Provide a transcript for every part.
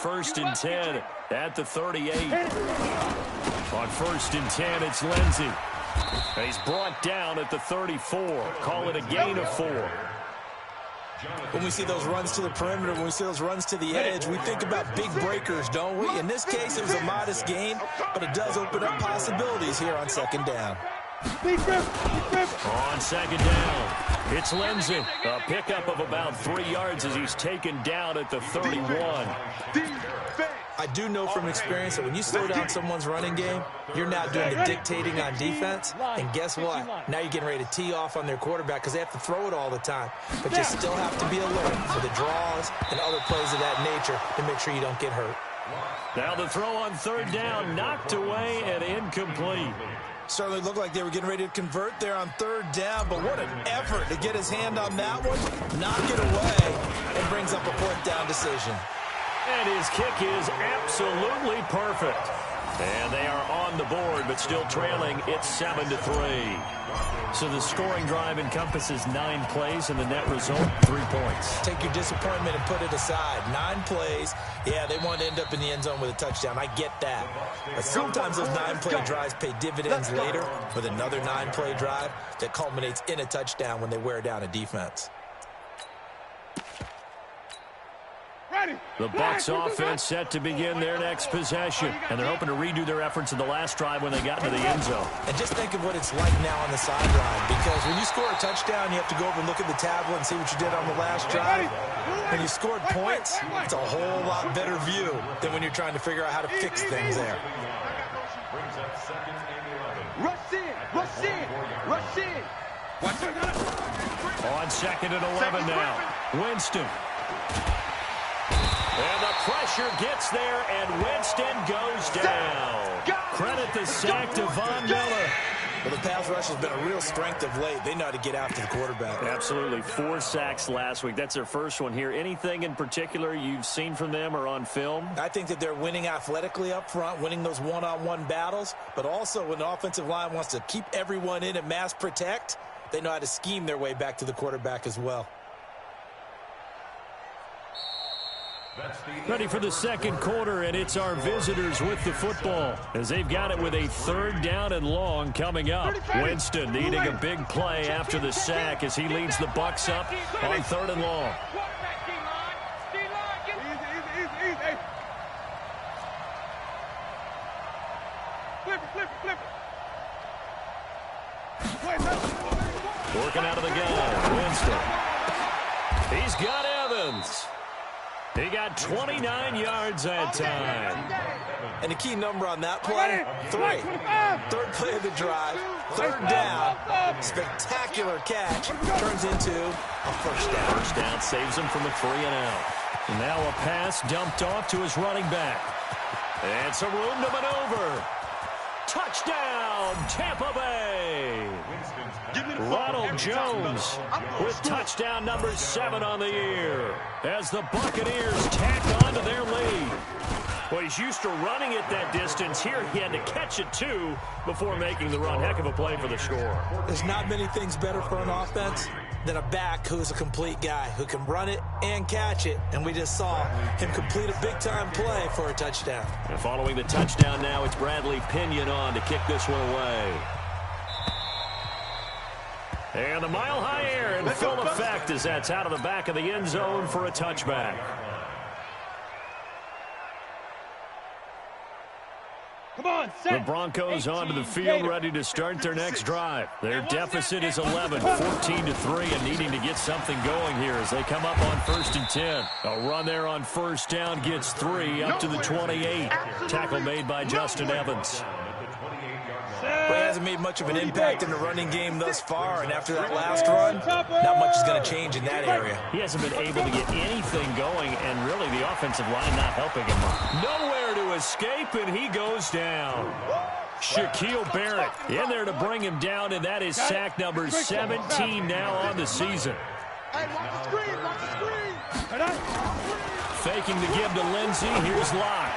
first and 10 at the 38. On first and 10, it's Lindsey. He's brought down at the 34. Call it a gain of 4. When we see those runs to the perimeter, when we see those runs to the edge, we think about big breakers, don't we? In this case, it was a modest gain, but it does open up possibilities here on second down. On second down, it's Lindsey. A pickup of about 3 yards as he's taken down at the 31. I do know from experience that when you slow down someone's running game, you're now doing the dictating on defense. And guess what? Now you're getting ready to tee off on their quarterback because they have to throw it all the time. But you still have to be alert for the draws and other plays of that nature to make sure you don't get hurt. Now the throw on third down, knocked away and incomplete. Certainly looked like they were getting ready to convert there on third down, but what an effort to get his hand on that one, knock it away, and brings up a fourth down decision. And his kick is absolutely perfect. And they are on the board, but still trailing. It's 7-3. So the scoring drive encompasses 9 plays, and the net result, 3 points. Take your disappointment and put it aside. 9 plays. Yeah, they want to end up in the end zone with a touchdown. I get that. But sometimes those 9-play drives pay dividends later with another 9-play drive that culminates in a touchdown when they wear down a defense. The Bucs offense set to begin their next possession, and they're hoping to redo their efforts in the last drive when they got into the end zone. And just think of what it's like now on the sideline, because when you score a touchdown, you have to go over and look at the tablet and see what you did on the last drive. When you scored points, it's a whole lot better view than when you're trying to figure out how to fix things there. Rush in, rush in, rush in. On second and 11 now, Winston. And the pressure gets there, and Winston goes down. Credit the sack to Von Miller. Well, the pass rush has been a real strength of late. They know how to get after the quarterback. Absolutely. 4 sacks last week. That's their first one here. Anything in particular you've seen from them or on film? I think that they're winning athletically up front, winning those one-on-one battles, but also when the offensive line wants to keep everyone in and mass protect, they know how to scheme their way back to the quarterback as well. Ready for the second quarter, and it's our visitors with the football as they've got it with a third down and long coming up. Winston needing a big play after the sack as he leads the Bucs up on third and long. Working out of the gun, Winston. He's got Evans. He got 29 yards that time. And the key number on that play, 3. Third play of the drive, third down, spectacular catch, turns into a first down. First down saves him from a 3-and-out. And now a pass dumped off to his running back. And some room to maneuver. Touchdown, Tampa Bay. Ronald Jones with touchdown number 7 on the year as the Buccaneers tack on to their lead. Well, he's used to running it that distance. Here he had to catch it, too, before making the run. Heck of a play for the score. There's not many things better for an offense than a back who's a complete guy who can run it and catch it. And we just saw him complete a big-time play for a touchdown. And following the touchdown now, it's Bradley Pinion on to kick this one away. And the mile-high air in full effect as that's out of the back of the end zone for a touchback. Come on, the Broncos onto the field ready to start their next drive. Their deficit is 11, 14-3, and needing to get something going here as they come up on first and 10. A run there on first down gets 3 up to the 28. Tackle made by Justin Evans. But he hasn't made much of an impact in the running game thus far, and after that last run, not much is going to change in that area. He hasn't been able to get anything going, and really the offensive line not helping him. Nowhere to escape, and he goes down. Shaquille Barrett in there to bring him down, and that is sack number 17 now on the season. Hey, watch the screen, watch the screen. Faking the give to Lindsey. Here's Locke.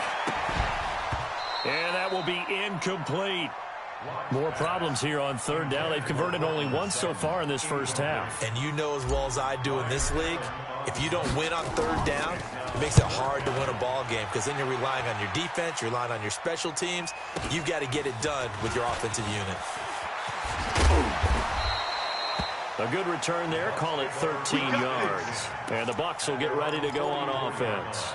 And that will be incomplete. More problems here on third down. They've converted only once so far in this first half. And you know as well as I do in this league, if you don't win on third down, it makes it hard to win a ball game because then you're relying on your defense, you're relying on your special teams. You've got to get it done with your offensive unit. A good return there. Call it 13 yards. And the Bucs will get ready to go on offense.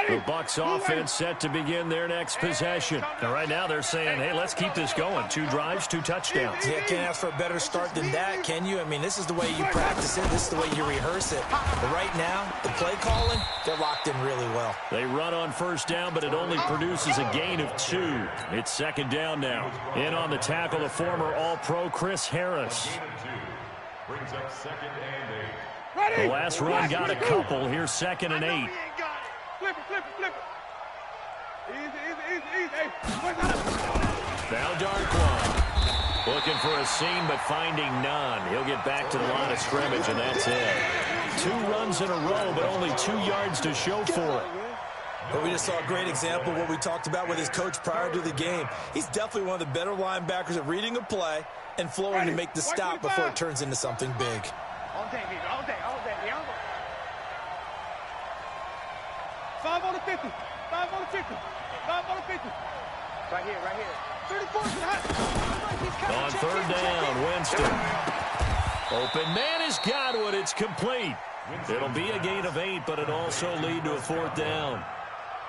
The Bucs offense set to begin their next possession. Now, right now they're saying, hey, let's keep this going. 2 drives, 2 touchdowns. Yeah, can't ask for a better start than that, can you? I mean, this is the way you practice it. This is the way you rehearse it. But right now, the play calling, they're locked in really well. They run on first down, but it only produces a gain of 2. It's second down now. In on the tackle, the former All-Pro Chris Harris. Brings up second and 8. The last run got a couple. Here's second and 8. Flip it. Easy. Now Darkwan. Looking for a seam, but finding none. He'll get back to the line of scrimmage, and that's it. 2 runs in a row, but only 2 yards to show for it. But we just saw a great example of what we talked about with his coach prior to the game. He's definitely one of the better linebackers at reading a play and flowing to make the stop before it turns into something big. All day. 5 on the 50. 5 on the 50. 5 on the 50. Right here. 34 is hot. On third down, Winston. Open man has got one. It's complete. It'll be a gain of 8, but it also lead to a 4th down.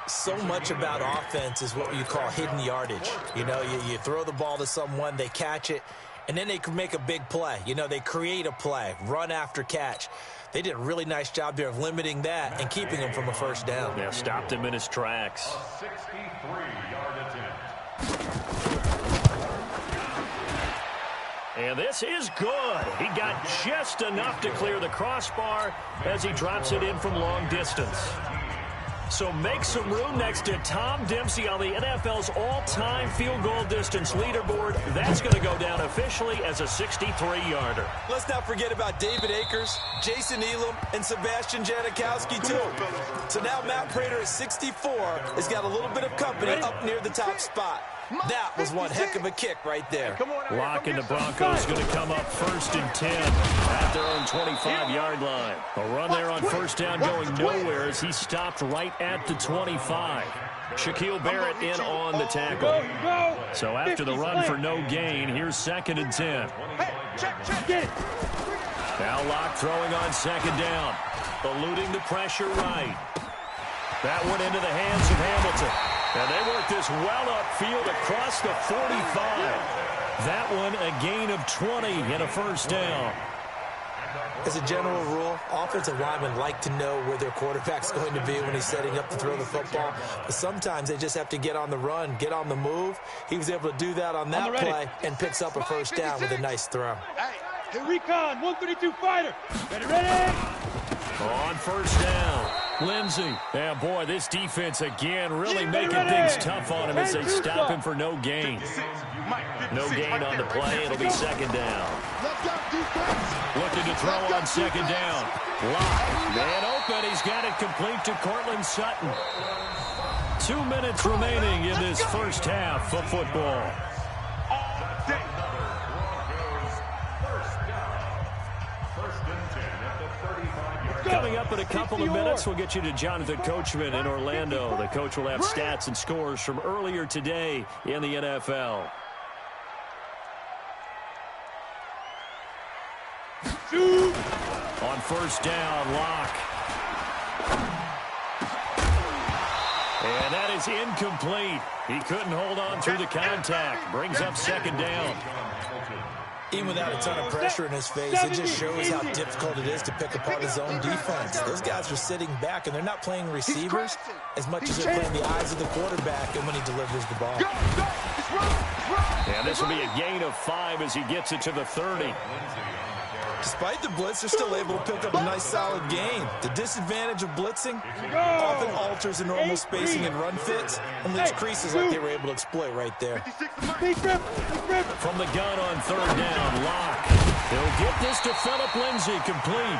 So much about offense is what you call hidden yardage. You know, you throw the ball to someone, they catch it, and then they can make a big play. You know, they create a play, run after catch. They did a really nice job there of limiting that and keeping him from a first down. Yeah, stopped him in his tracks. A 63-yard attempt. And this is good. He got just enough to clear the crossbar as he drops it in from long distance. So make some room next to Tom Dempsey on the NFL's all-time field goal distance leaderboard. That's going to go down officially as a 63-yarder. Let's not forget about David Akers, Jason Elam, and Sebastian Janikowski, too. So now Matt Prater at 64 has got a little bit of company up near the top spot. That was one heck of a kick right there. Lock and the Broncos going to come up 1st and 10 at their own 25-yard line. A run there on first down going nowhere as he stopped right at the 25. Shaquille Barrett in on the tackle. So after the run for no gain, here's 2nd and 10. Now Locke throwing on 2nd down. Eluding the pressure right. That one into the hands of Hamilton. And they work this well upfield across the 45. That one a gain of 20 and a first down. As a general rule, offensive linemen like to know where their quarterback's going to be when he's setting up to throw the football. But sometimes they just have to get on the run, get on the move. He was able to do that on that play and picks up a first down with a nice throw. Hey, recon, 132 fighter. Ready? On first down, Lindsey. And boy, this defense again really making things tough on him as they stop him for no gain. No gain on the play. It'll be 2nd down. Looking to throw on 2nd down. Lock. Man open. He's got it complete to Cortland Sutton. 2 minutes remaining in this first half of football. Coming up in a couple of minutes, we'll get you to Jonathan Coachman in Orlando. The coach will have stats and scores from earlier today in the NFL. On first down, Locke. And that is incomplete. He couldn't hold on through the contact. Brings up 2nd down. Even without a ton of pressure in his face, it just shows how difficult it is to pick apart his own defense. Those guys are sitting back, and they're not playing receivers as much as they're playing the eyes of the quarterback and when he delivers the ball. And this will be a gain of 5 as he gets it to the 30. Despite the blitz, they're still able to pick up a nice, solid gain. The disadvantage of blitzing often alters the normal spacing and run fits and leaves creases like they were able to exploit right there. From the gun on 3rd down, Locke. He'll get this to Phillip Lindsay, complete.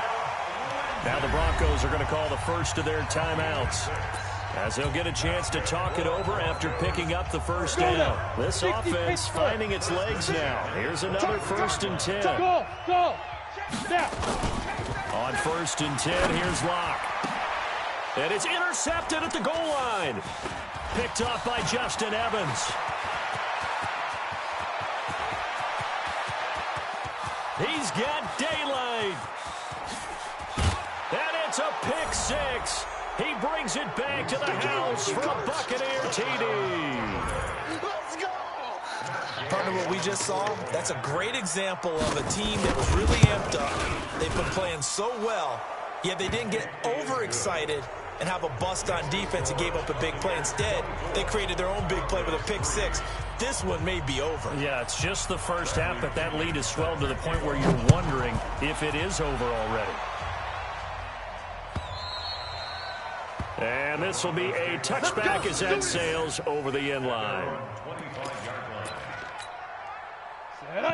Now the Broncos are going to call the first of their timeouts. as he'll get a chance to talk it over after picking up the first down. This offense finding its legs now. Here's another 1st and 10. Go. Now. On 1st and 10, here's Locke. And it's intercepted at the goal line. Picked off by Justin Evans. He's got daylight. And it's a pick 6. He brings it back to the house for a Buccaneer TD. Let's go. Partner, what we just saw, that's a great example of a team that was really amped up. They've been playing so well, yet they didn't get overexcited and have a bust on defense and gave up a big play. Instead, they created their own big play with a pick 6. This one may be over. Yeah, it's just the first half, but that lead has swelled to the point where you're wondering if it is over already. And this will be a touchback as that sails over the end line.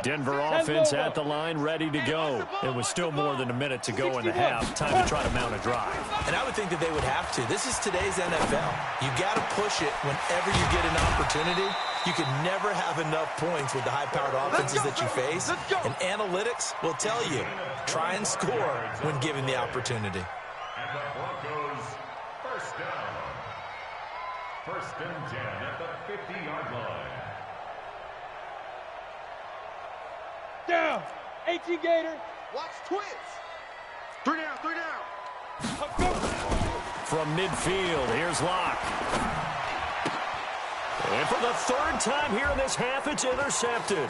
Denver offense at the line, ready to go. It was still more than a minute to go in the half. Time to try to mount a drive. And I would think that they would have to. This is today's NFL. You got to push it whenever you get an opportunity. You can never have enough points with the high-powered offenses that you face. And analytics will tell you, try and score when given the opportunity. And the Broncos, first down. 1st and 10 at the 50-yard line. Down. 18 Gator. Watch twins. 3 down. From midfield, here's Locke. And for the 3rd time here in this half, it's intercepted.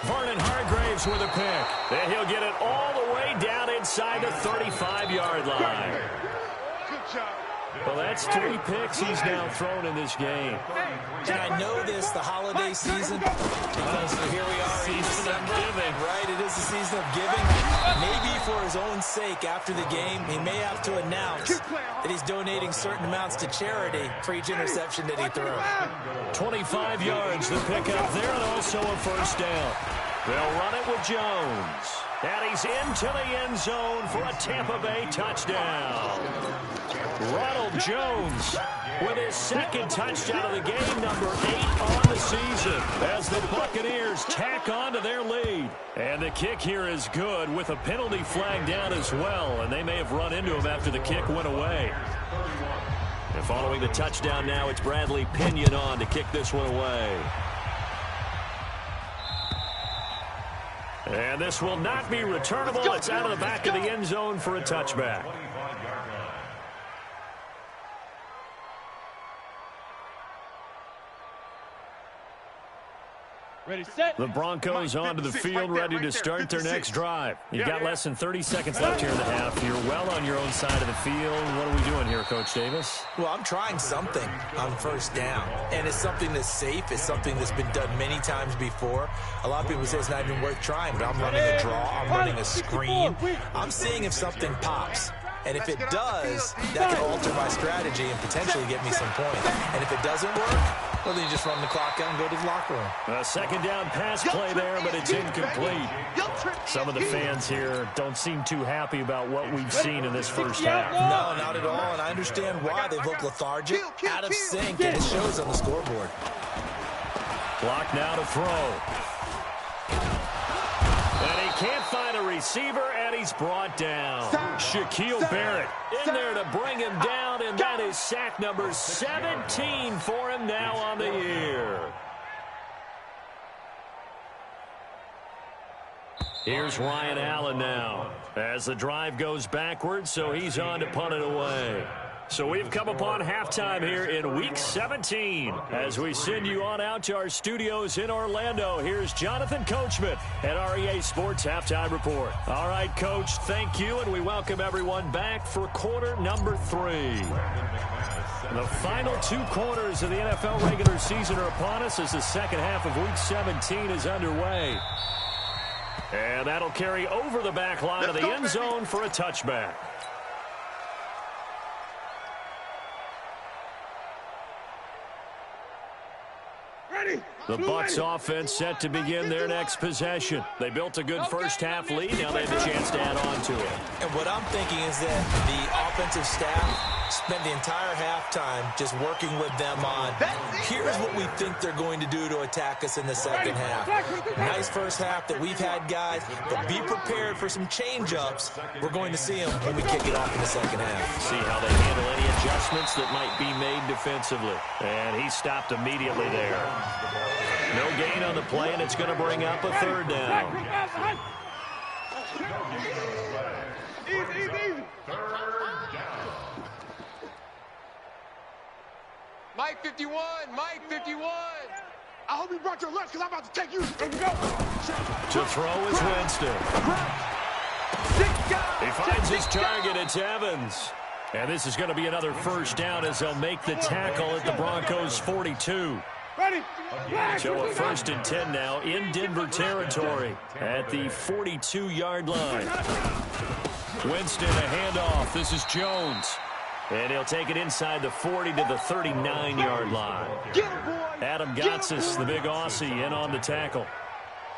Vernon Hargraves with a pick. And he'll get it all the way down inside the 35-yard line. Good job. Well, that's 3 picks he's now thrown in this game. And I know this, the holiday season, because here we are in December. Right, it is the season of giving. Maybe for his own sake, after the game, he may have to announce that he's donating certain amounts to charity for each interception that he threw. 25 yards the pickup there, and also a 1st down. They'll run it with Jones. And he's into the end zone for a Tampa Bay touchdown. Ronald Jones with his 2nd touchdown of the game, number 8 on the season, as the Buccaneers tack on to their lead. And the kick here is good with a penalty flag down as well, and they may have run into him after the kick went away. And following the touchdown now, it's Bradley Pinion on to kick this one away. And this will not be returnable. It's out of the back of the end zone for a touchback. Ready, set. The Broncos onto the field, ready to start their next drive. You've got less than 30 seconds left here in the half. You're well on your own side of the field. What are we doing here, Coach Davis? Well, I'm trying something on 1st down, and it's something that's safe. It's something that's been done many times before. A lot of people say it's not even worth trying, but I'm running a draw. I'm running a screen. I'm seeing if something pops. And if it does, that can alter my strategy and potentially get me some points. And if it doesn't work, well, then you just run the clock out and go to the locker room. A 2nd down pass play there, but it's incomplete. Some of the fans here don't seem too happy about what we've seen in this 1st half. No, not at all, and I understand why. They look lethargic, out of sync, and it shows on the scoreboard. Clock now to throw. And he can't find a receiver, and he's brought down. Shaquille Barrett in there to bring him down, and that is sack number 17 for him now on the year. Here's Ryan Allen now as the drive goes backwards, so he's on to punt it away. So we've come upon halftime here in Week 17. As we send you on out to our studios in Orlando, here's Jonathan Coachman at REA Sports Halftime Report. All right, Coach, thank you, and we welcome everyone back for quarter number 3. The final 2 quarters of the NFL regular season are upon us as the 2nd half of Week 17 is underway. And that'll carry over the back line of the end zone for a touchback. The Bucs offense set to begin their next possession. They built a good 1st half lead. Now they have a chance to add on to it. And what I'm thinking is that the offensive staff Spent the entire halftime just working with them on, here's what we think they're going to do to attack us in the second half. Nice first half that we've had, guys, but be prepared for some change-ups. We're going to see them when we kick it off in the second half. See how they handle any adjustments that might be made defensively. And he stopped immediately there. No gain on the play, and it's going to bring up a third down. Easy. Mike 51, Mike 51. I hope you brought your lunch because I'm about to take you. Here we go. To throw is Winston. He finds his target. It's Evans. And this is going to be another first down as they'll make the tackle at the Broncos' 42. Ready. So a 1st and 10 now in Denver territory at the 42-yard line. Winston, a handoff. This is Jones. And he'll take it inside the 40 to the 39-yard line. Adam Gotsis, the big Aussie, in on the tackle.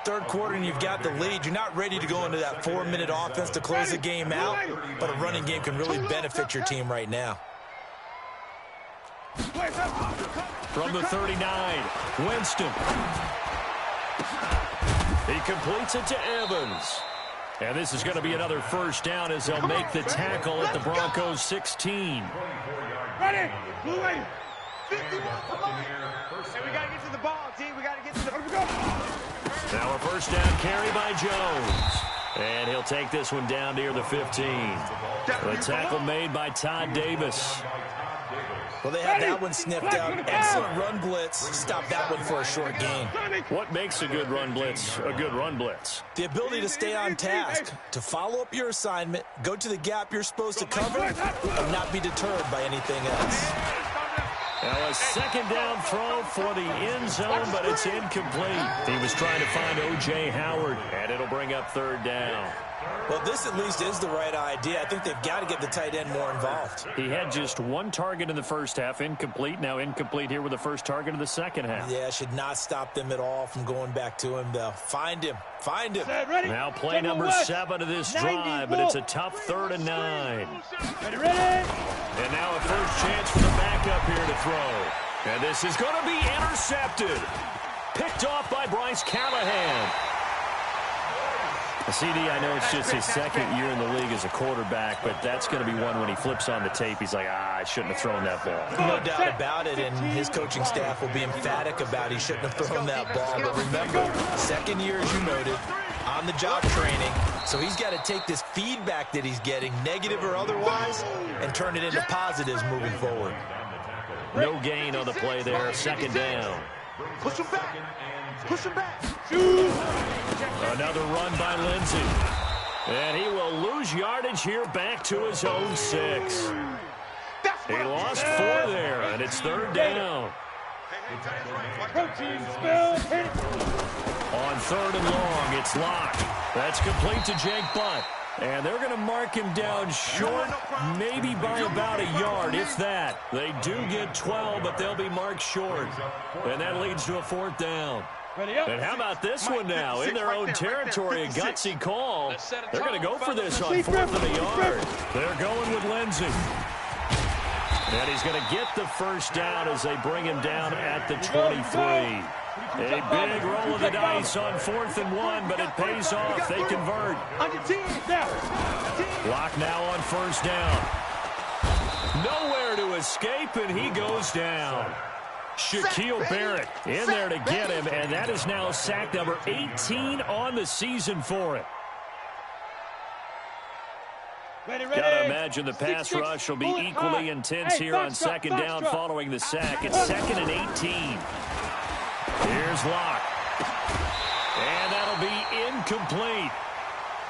Third quarter and you've got the lead. You're not ready to go into that 4-minute offense to close the game out, but a running game can really benefit your team right now. From the 39, Winston. He completes it to Evans. And this is going to be another first down as they'll make the tackle at the Broncos' 16. Ready. Blue lane. 51. Come on. Hey, we got to get to the ball, T. We got to get to the ball. Now a first down carry by Jones. And he'll take this one down near the 15. The tackle made by Todd Davis. Well, they had that one sniffed out. Excellent run blitz. Stop that one for a short gain. What makes a good run blitz a good run blitz? The ability to stay on task, to follow up your assignment, go to the gap you're supposed to cover, and not be deterred by anything else. Now a second down throw for the end zone, but it's incomplete. He was trying to find O.J. Howard, and it'll bring up third down. Well, this at least is the right idea. I think they've got to get the tight end more involved. He had just one target in the first half, incomplete. Now incomplete here with the first target of the second half. Yeah, should not stop them at all from going back to him, though. Find him. Find him. Now play number 7 of this drive, but it's a tough 3rd and 9. Ready. And now a first chance for the backup here to throw. And this is going to be intercepted. Picked off by Bryce Callahan. CD, I know it's just his second year in the league as a quarterback, but that's going to be one when he flips on the tape. He's like, I shouldn't have thrown that ball. No doubt about it, and his coaching staff will be emphatic about he shouldn't have thrown that ball. But remember, second year, as you noted, on-the-job training, so he's got to take this feedback that he's getting, negative or otherwise, and turn it into positives moving forward. No gain on the play there, second down. Push him back. Push him back. Another run by Lindsey. And he will lose yardage here back to his own 6. He lost 4 there, and it's third down. On 3rd and long, it's locked. That's complete to Jake Butt. And they're going to mark him down short, maybe by about a yard, if that. They do get 12, but they'll be marked short. And that leads to a 4th down. And how about this one now? In their own territory, a gutsy call. They're going to go for this on 4th and a yard. They're going with Lindsey. And he's going to get the first down as they bring him down at the 23. A big roll of the dice on 4th and 1, but it pays off. They convert. Lock now on first down. Nowhere to escape, and he goes down. Shaquille Barrett in there to get him, and that is now sack number 18 on the season for it. Gotta imagine the pass rush will be equally intense here on second down following the sack. It's 2nd and 18. Here's Locke. And that'll be incomplete.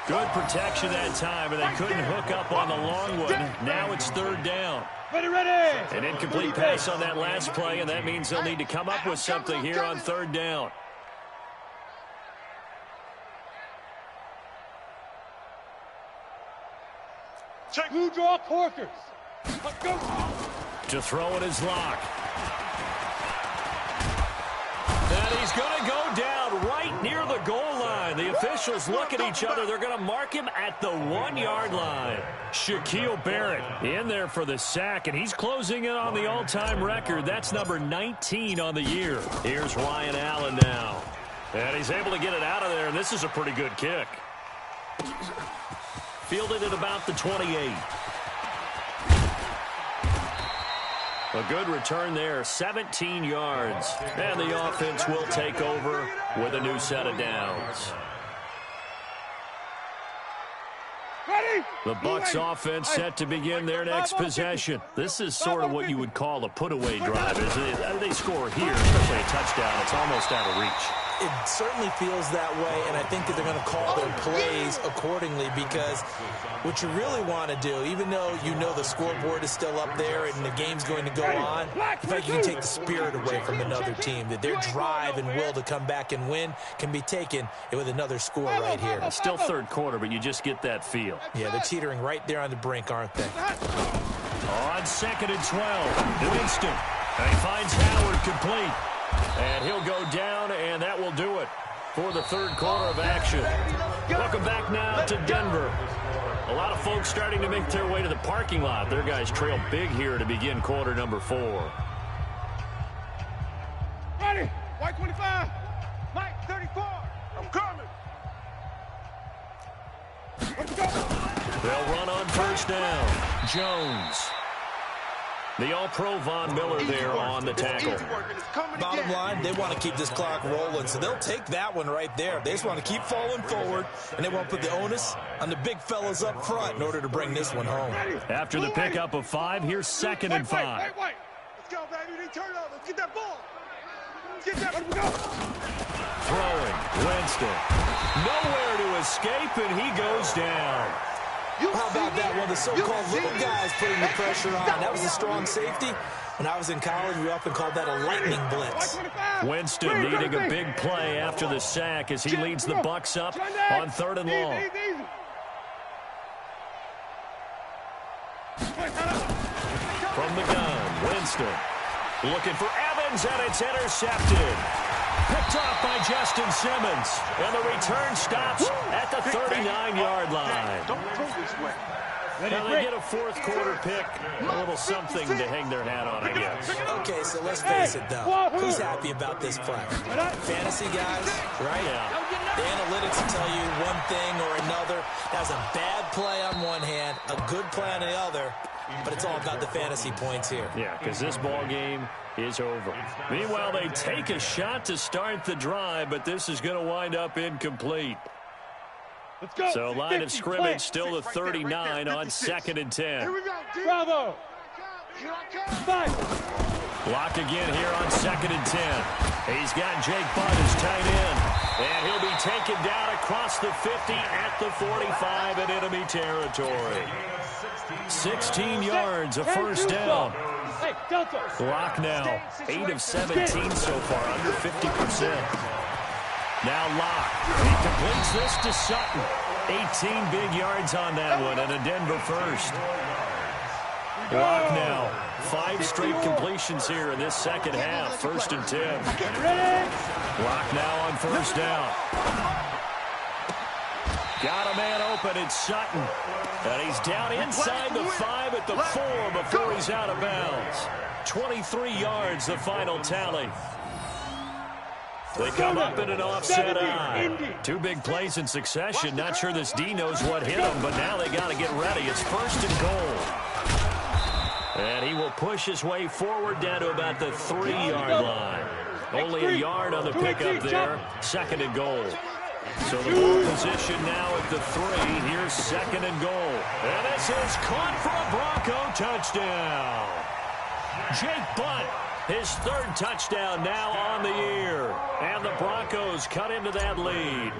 Good protection that time, and they couldn't hook up on the long one. Now it's third down. An incomplete pass on that last play, and that means they'll need to come up with something here on third down. Blue draw Corkers. Go. To throw it is Locke. And he's going to go down right near the goal line. The official officials look at each other. They're going to mark him at the 1-yard line. Shaquille Barrett in there for the sack, and he's closing in on the all-time record. That's number 19 on the year. Here's Ryan Allen now. And he's able to get it out of there, and this is a pretty good kick. Fielded at about the 28. A good return there, 17 yards. And the offense will take over with a new set of downs. The Bucs offense set to begin their next possession. This is sort of what you would call a put-away drive. As they score here, especially a touchdown, it's almost out of reach. It certainly feels that way, and I think that they're going to call their plays accordingly, because what you really want to do, even though you know the scoreboard is still up there and the game's going to go on, in fact, you can take the spirit away from another team, that their drive and will to come back and win can be taken with another score right here. It's still third quarter, but you just get that feel. Yeah, they're teetering right there on the brink, aren't they? On 2nd and 12, Winston. And he finds Howard complete. And he'll go down, and that will do it for the third quarter of action. Welcome back now to Denver. A lot of folks starting to make their way to the parking lot. Their guys trail big here to begin quarter number 4. Ready. White 25. Mike 34. I'm coming. Let's go. They'll run on first down. Jones. The All-Pro Von Miller there on the tackle. Bottom line, they want to keep this clock rolling, so they'll take that one right there. They just want to keep falling forward, and they want to put the onus on the big fellas up front in order to bring this one home. After the pickup of 5, here's 2nd and 5. Let's go, baby. They turn over. Let's get that ball. Let's get that. Let's go. Throwing. Winston. Nowhere to escape, and he goes down. How about that one? The so-called little guys putting the pressure on. That was a strong safety. When I was in college, we often called that a lightning blitz. Winston needing a big play after the sack as he leads the Bucs up on 3rd and long. From the gun, Winston looking for Evans, and it's intercepted. Picked off by Justin Simmons. And the return stops at the 39-yard line. Now they get a fourth quarter pick. A little something to hang their hat on, I guess. Okay, so let's face it, though. Who's happy about this play? Fantasy guys, right? Yeah. The analytics will tell you one thing or another. That's a bad play on one hand, a good play on the other. But it's all about the fantasy points here. Yeah, because this ball game is over. Meanwhile, they take a shot to start the drive, but this is going to wind up incomplete. Let's go. So line of scrimmage still the 39 on 2nd and 10. Here we go. Bravo. Locked again here on 2nd and 10. He's got Jake Butt as tight end. And he'll be taken down across the 50 at the 45 in enemy territory. 16 yards, a first down. Lock now, 8 of 17 so far, under 50%. Now Lock, he completes this to Sutton. 18 big yards on that one, and a Denver first. Lock now, 5 straight completions here in this second half, 1st and 10. Lock now on first down. Got a man open, it's Sutton. And he's down inside the 5 at the 4 before he's out of bounds. 23 yards, the final tally. They come up in an offset eye. 2 big plays in succession. Not sure this D knows what hit him, but now they got to get ready. It's 1st and goal. And he will push his way forward down to about the 3-yard line. Only a yard on the pickup there. 2nd and goal. So the ball position now at the 3. Here's 2nd and goal. And this is caught for a Bronco touchdown. Jake Butt, his 3rd touchdown now on the year. And the Broncos cut into that lead.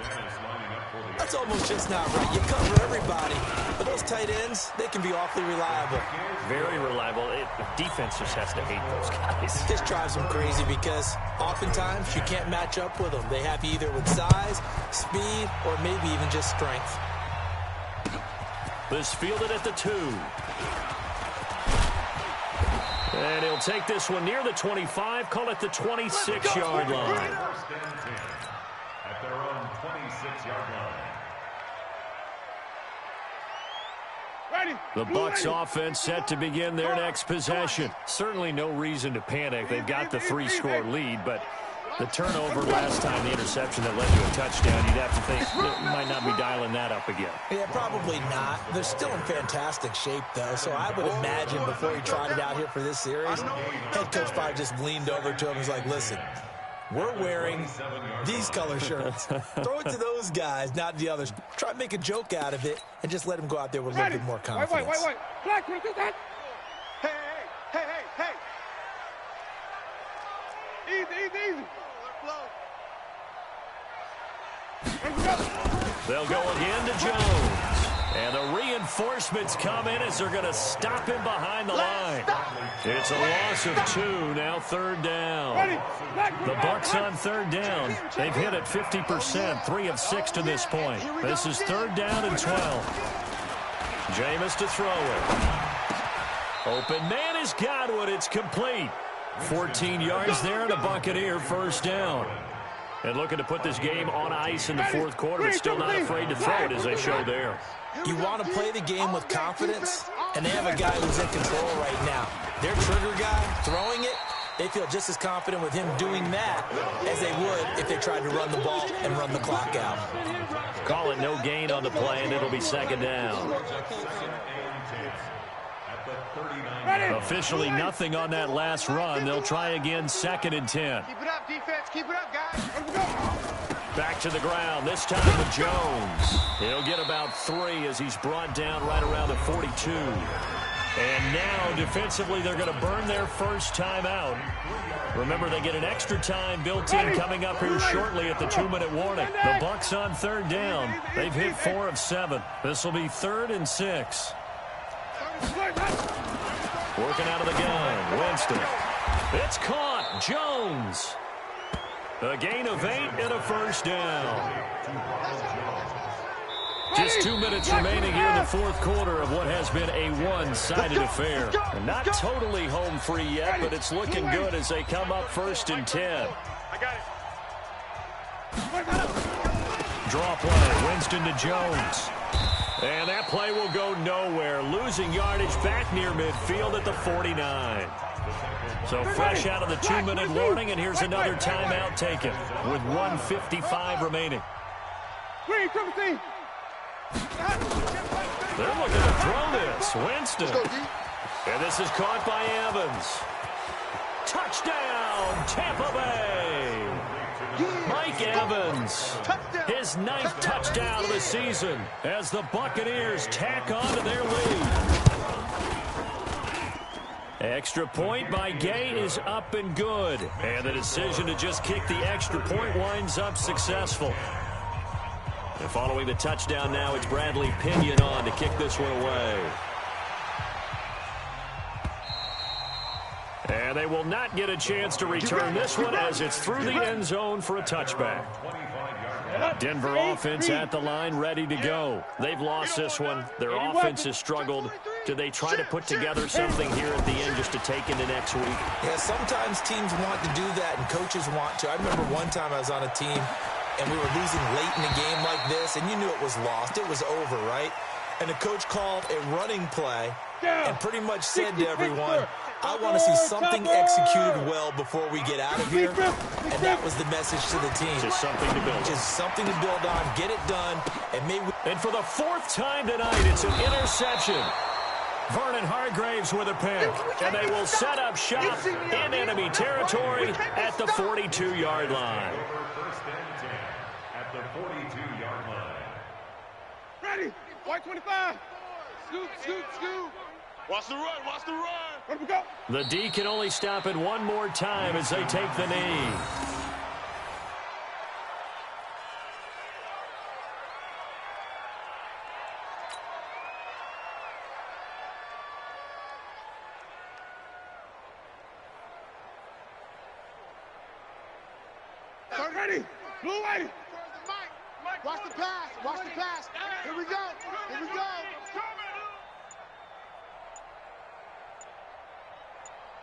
That's almost just not right. You cover everybody. But those tight ends, they can be awfully reliable. Very reliable. Defense just has to hate those guys. This drives them crazy because oftentimes you can't match up with them. They have you either with size, speed, or maybe even just strength. This fielded at the 2. And he'll take this one near the 25, call it the 26-yard line. At their own 26-yard line. The Bucs offense set to begin their next possession. Certainly no reason to panic. They've got the 3-score lead, but the turnover last time, the interception that led to a touchdown, you'd have to think they might not be dialing that up again. Yeah, probably not. They're still in fantastic shape, though, so I would imagine before he trotted out here for this series, head coach probably just leaned over to him and was like, listen, we're wearing these color shirts. Throw it to those guys, not the others. Try to make a joke out of it and just let them go out there with a little bit more confidence. Wait. Black, do that. Hey. Easy. They'll go again to Jones. And the reinforcements come in as they're going to stop him behind the line. It's a loss of 2, now 3rd down. The Bucs on 3rd down. They've hit it 50%, 3 of 6 to this point. This is 3rd down and 12. Jameis to throw it. Open man is Godwin. It's complete. 14 yards there and a Buccaneer first down. And looking to put this game on ice in the 4th quarter, but still not afraid to throw it as they showed there. You want to play the game with confidence, and they have a guy who's in control right now. Their trigger guy throwing it, they feel just as confident with him doing that as they would if they tried to run the ball and run the clock out. Call it no gain on the play, and it'll be 2nd down. Officially nothing on that last run. They'll try again 2nd and 10. Keep it up, defense. Keep it up, guys. Back to the ground, this time with Jones. He'll get about 3 as he's brought down right around the 42. And now, defensively, they're going to burn their first timeout. Remember, they get an extra time built in coming up here shortly at the 2-minute warning. The Bucs on 3rd down. They've hit 4 of 7. This will be 3rd and 6. Working out of the gun, Winston. It's caught, Jones. A gain of 8 and a first down. Just 2 minutes remaining here in the 4th quarter of what has been a one-sided affair. And not totally home free yet, but it's looking good as they come up 1st and 10. Draw play, Winston to Jones. And that play will go nowhere. Losing yardage back near midfield at the 49. So fresh out of the 2-minute warning, and here's another timeout taken with 1:55 remaining. They're looking to throw this. Winston. And this is caught by Evans. Touchdown, Tampa Bay. Mike Evans, his 9th touchdown of the season as the Buccaneers tack on to their lead. Extra point by Gay is up and good. And the decision to just kick the extra point winds up successful. And following the touchdown now, it's Bradley Pinion on to kick this one away. And they will not get a chance to return this one as it's through the end zone for a touchback. Denver offense at the line, ready to go. They've lost this one. Their offense has struggled. Do they try to put together something here at the end just to take into next week? Yeah, sometimes teams want to do that and coaches want to. I remember one time I was on a team and we were losing late in a game like this, and you knew it was lost. It was over, right? And the coach called a running play and pretty much said to everyone, I want to see something executed well before we get out of here. And that was the message to the team. Just something to build. Just something to build on, get it done, and maybe. And for the 4th time tonight, it's an interception. Vernon Hargraves with a pick, and they will set up shop in enemy territory at the 42-yard line. First and 10 at the 42-yard line. Ready. White 25. Scoot. Watch the run. Where we go? The D can only stop it one more time as they take the knee. Ready. Blue light. Watch the pass. Here we go.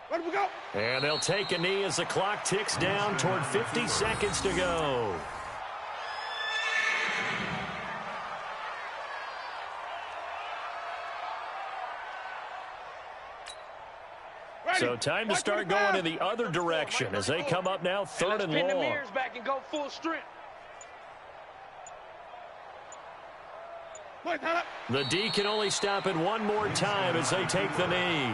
Where we go? And they'll take a knee as the clock ticks down toward 50 seconds to go. So time to start going in the other direction as they come up now 3rd and long. Pin the mirrors back and go full strength. The D can only stop it one more time as they take the knee.